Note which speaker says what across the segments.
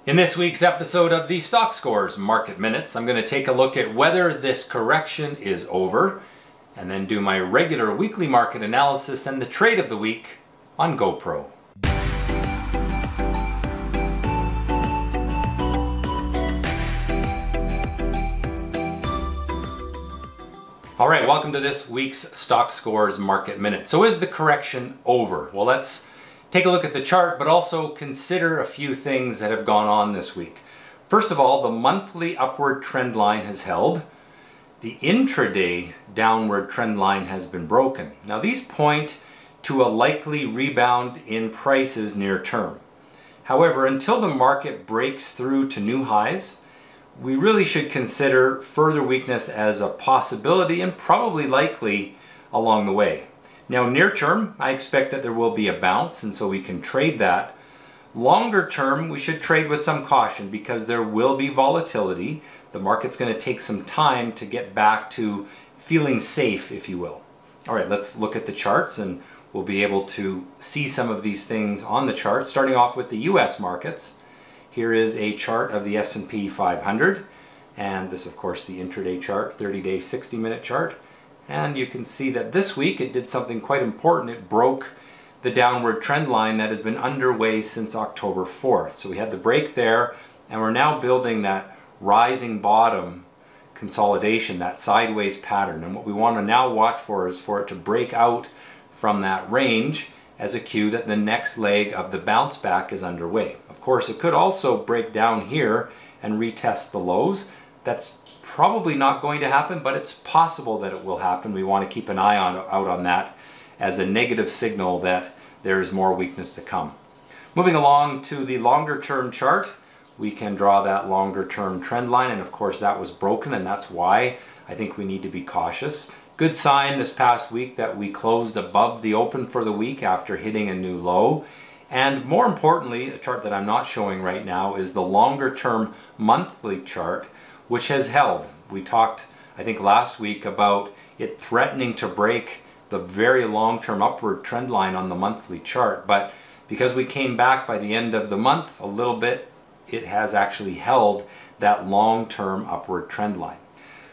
Speaker 1: In this week's episode of the Stockscores Market Minutes, I'm going to take a look at whether this correction is over, and then do my regular weekly market analysis and the trade of the week on GoPro. Alright, welcome to this week's Stockscores Market Minute. So is the correction over? Well, let's take a look at the chart, but also consider a few things that have gone on this week. First of all, the monthly upward trend line has held. The intraday downward trend line has been broken. Now these point to a likely rebound in prices near term. However, until the market breaks through to new highs, we really should consider further weakness as a possibility and probably likely along the way. Now near term, I expect that there will be a bounce, and so we can trade that. Longer term, we should trade with some caution because there will be volatility. The market's going to take some time to get back to feeling safe, if you will. All right, let's look at the charts and we'll be able to see some of these things on the chart, starting off with the US markets. Here is a chart of the S&P 500, and this, of course, the intraday chart, 30-day, 60-minute chart. And you can see that this week it did something quite important. It broke the downward trend line that has been underway since October 4th. So we had the break there, and we're now building that rising bottom consolidation, that sideways pattern. And what we want to now watch for is for it to break out from that range as a cue that the next leg of the bounce back is underway. Of course, it could also break down here and retest the lows. That's probably not going to happen, but it's possible that it will happen. We want to keep an eye out on that as a negative signal that there is more weakness to come. Moving along to the longer term chart, we can draw that longer term trend line, and of course that was broken, and that's why I think we need to be cautious. Good sign this past week that we closed above the open for the week after hitting a new low. And more importantly, a chart that I'm not showing right now is the longer term monthly chart, which has held. We talked, I think, last week about it threatening to break the very long-term upward trend line on the monthly chart, but because we came back by the end of the month a little bit, it has actually held that long-term upward trend line.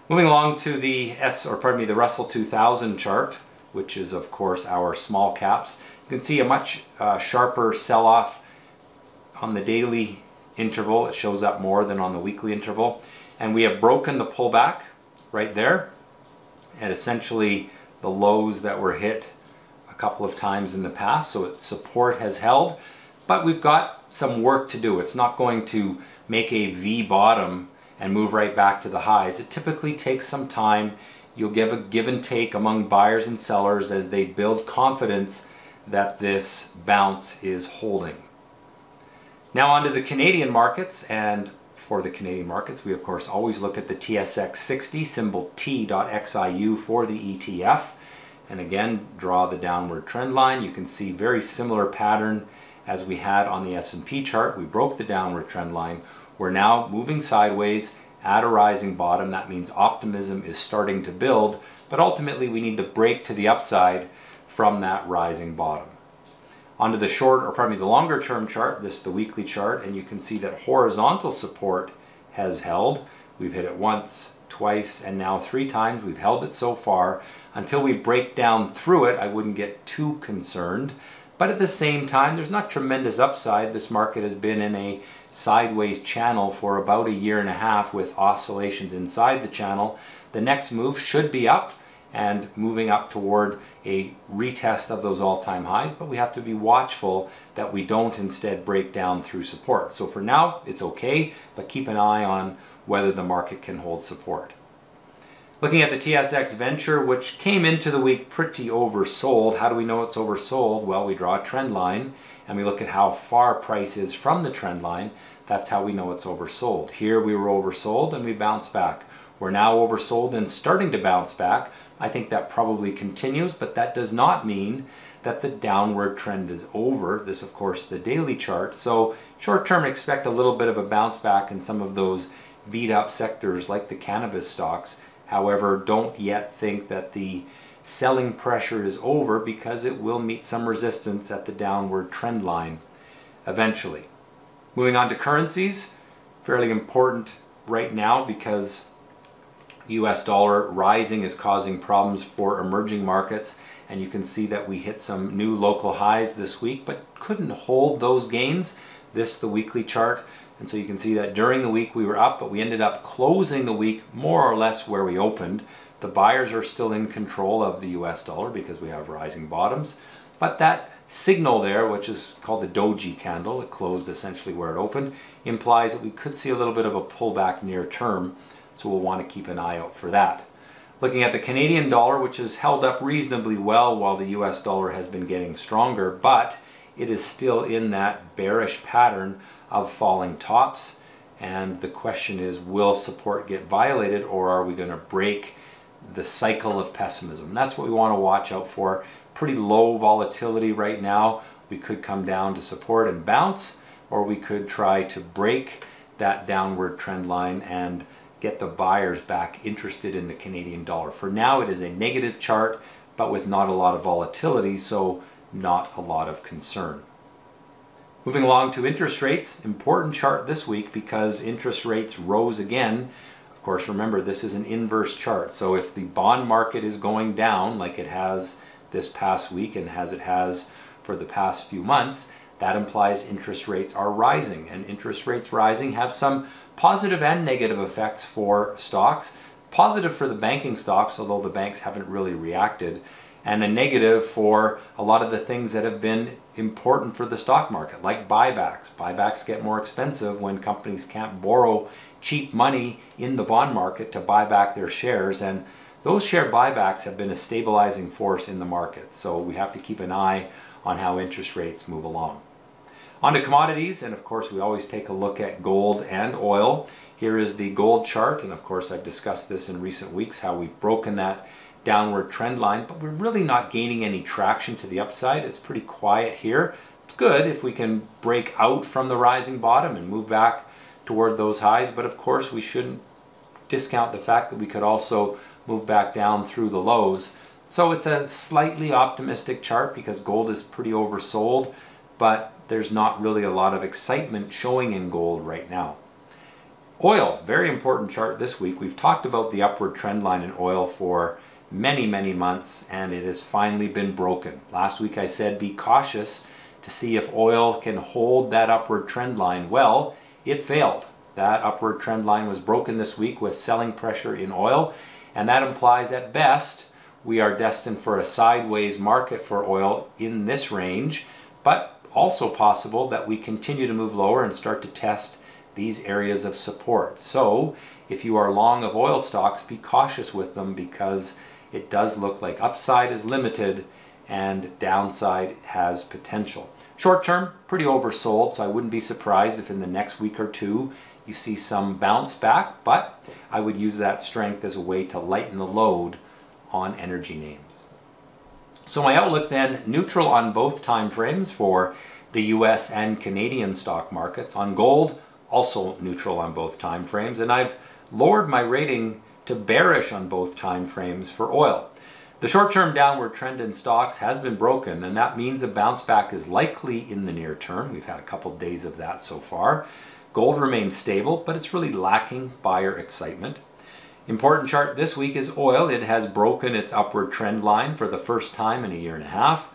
Speaker 1: Moving along to the Russell 2000 chart, which is of course our small caps. You can see a much sharper sell-off on the daily interval. It shows up more than on the weekly interval. And we have broken the pullback right there at essentially the lows that were hit a couple of times in the past. So support has held, but we've got some work to do. It's not going to make a V bottom and move right back to the highs. It typically takes some time. You'll give a give and take among buyers and sellers as they build confidence that this bounce is holding. Now onto the Canadian markets, and for the Canadian markets, we of course always look at the TSX 60, symbol T.XIU for the ETF, and again draw the downward trend line. You can see very similar pattern as we had on the S&P chart. We broke the downward trend line. We're now moving sideways at a rising bottom. That means optimism is starting to build, but ultimately we need to break to the upside from that rising bottom. Onto the the longer term chart, this is the weekly chart, and you can see that horizontal support has held. We've hit it once, twice, and now 3 times. We've held it so far. Until we break down through it, I wouldn't get too concerned. But at the same time, there's not tremendous upside. This market has been in a sideways channel for about a year and a half with oscillations inside the channel. The next move should be up and moving up toward a retest of those all-time highs, but we have to be watchful that we don't instead break down through support. So for now, it's okay, but keep an eye on whether the market can hold support. Looking at the TSX Venture, which came into the week pretty oversold. How do we know it's oversold? Well, we draw a trend line and we look at how far price is from the trend line. That's how we know it's oversold. Here we were oversold and we bounced back. We're now oversold and starting to bounce back. I think that probably continues, but that does not mean that the downward trend is over. This, of course, the daily chart. So short term, expect a little bit of a bounce back in some of those beat up sectors like the cannabis stocks. However, don't yet think that the selling pressure is over because it will meet some resistance at the downward trend line eventually. Moving on to currencies, fairly important right now because US dollar rising is causing problems for emerging markets, and you can see that we hit some new local highs this week but couldn't hold those gains. This the weekly chart, and so you can see that during the week we were up, but we ended up closing the week more or less where we opened. The buyers are still in control of the US dollar because we have rising bottoms, but that signal there, which is called the doji candle, it closed essentially where it opened, implies that we could see a little bit of a pullback near term, so we'll want to keep an eye out for that. Looking at the Canadian dollar, which has held up reasonably well while the US dollar has been getting stronger, but it is still in that bearish pattern of falling tops, and the question is, will support get violated, or are we going to break the cycle of pessimism? And that's what we want to watch out for. Pretty low volatility right now. We could come down to support and bounce, or we could try to break that downward trend line and get the buyers back interested in the Canadian dollar. For now it is a negative chart, but with not a lot of volatility, so not a lot of concern. Moving along to interest rates, important chart this week because interest rates rose again. Of course, remember, this is an inverse chart, so if the bond market is going down like it has this past week and as it has for the past few months, that implies interest rates are rising, and interest rates rising have some positive and negative effects for stocks. Positive for the banking stocks, although the banks haven't really reacted, and a negative for a lot of the things that have been important for the stock market, like buybacks. Buybacks get more expensive when companies can't borrow cheap money in the bond market to buy back their shares, and those share buybacks have been a stabilizing force in the market, so we have to keep an eye on how interest rates move along. On to commodities, and of course we always take a look at gold and oil. Here is the gold chart, and of course I've discussed this in recent weeks, how we've broken that downward trend line, but we're really not gaining any traction to the upside. It's pretty quiet here. It's good if we can break out from the rising bottom and move back toward those highs, but of course we shouldn't discount the fact that we could also move back down through the lows. So it's a slightly optimistic chart because gold is pretty oversold, but there's not really a lot of excitement showing in gold right now. Oil, very important chart this week. We've talked about the upward trend line in oil for many months, and it has finally been broken. Last week I said be cautious to see if oil can hold that upward trend line. Well, it failed. That upward trend line was broken this week with selling pressure in oil, and that implies at best we are destined for a sideways market for oil in this range, but also possible that we continue to move lower and start to test these areas of support. So if you are long of oil stocks, be cautious with them because it does look like upside is limited and downside has potential. Short term, pretty oversold, so I wouldn't be surprised if in the next week or two you see some bounce back, but I would use that strength as a way to lighten the load on energy names. So my outlook then, neutral on both time frames for the US and Canadian stock markets. On gold, also neutral on both time frames, and I've lowered my rating to bearish on both time frames for oil. The short-term downward trend in stocks has been broken, and that means a bounce back is likely in the near term. We've had a couple days of that so far. Gold remains stable, but it's really lacking buyer excitement. Important chart this week is oil. It has broken its upward trend line for the first time in a year and a half.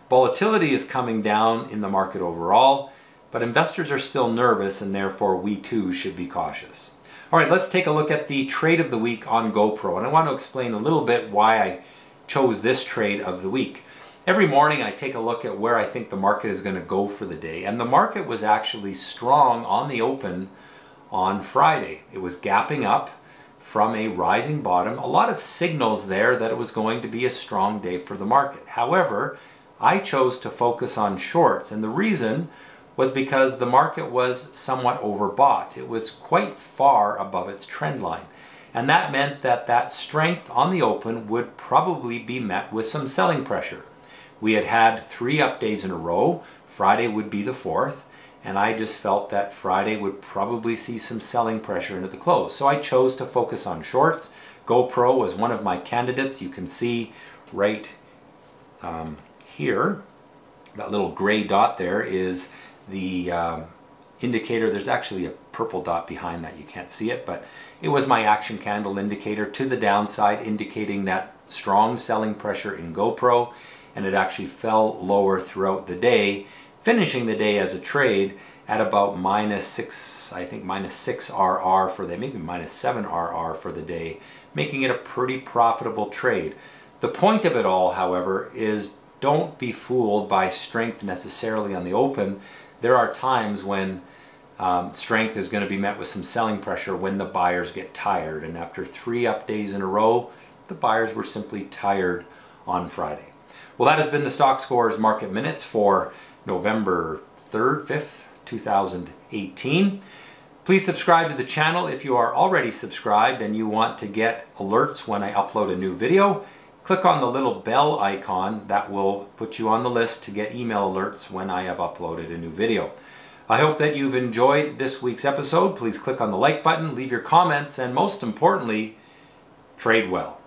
Speaker 1: Volatility is coming down in the market overall, but investors are still nervous, and therefore we too should be cautious. All right, let's take a look at the trade of the week on GoPro, and I want to explain a little bit why I chose this trade of the week. Every morning I take a look at where I think the market is going to go for the day, and the market was actually strong on the open on Friday. It was gapping up from a rising bottom. A lot of signals there that it was going to be a strong day for the market. However, I chose to focus on shorts, and the reason was because the market was somewhat overbought. It was quite far above its trend line, and that meant that that strength on the open would probably be met with some selling pressure. We had had 3 up days in a row. Friday would be the 4th, and I just felt that Friday would probably see some selling pressure into the close. So I chose to focus on shorts. GoPro was one of my candidates. You can see right here, that little gray dot there is the indicator. There's actually a purple dot behind that. You can't see it, but it was my action candle indicator to the downside, indicating that strong selling pressure in GoPro, and it actually fell lower throughout the day, finishing the day as a trade at about -6, I think -6 RR for the, maybe -7 RR for the day, making it a pretty profitable trade. The point of it all, however, is don't be fooled by strength necessarily on the open. There are times when strength is going to be met with some selling pressure when the buyers get tired, and after 3 up days in a row, the buyers were simply tired on Friday. Well, that has been the Stockscores Market Minutes for November 3rd, 5th, 2018. Please subscribe to the channel if you are already subscribed and you want to get alerts when I upload a new video. Click on the little bell icon. That will put you on the list to get email alerts when I have uploaded a new video. I hope that you've enjoyed this week's episode. Please click on the like button, leave your comments, and most importantly, trade well.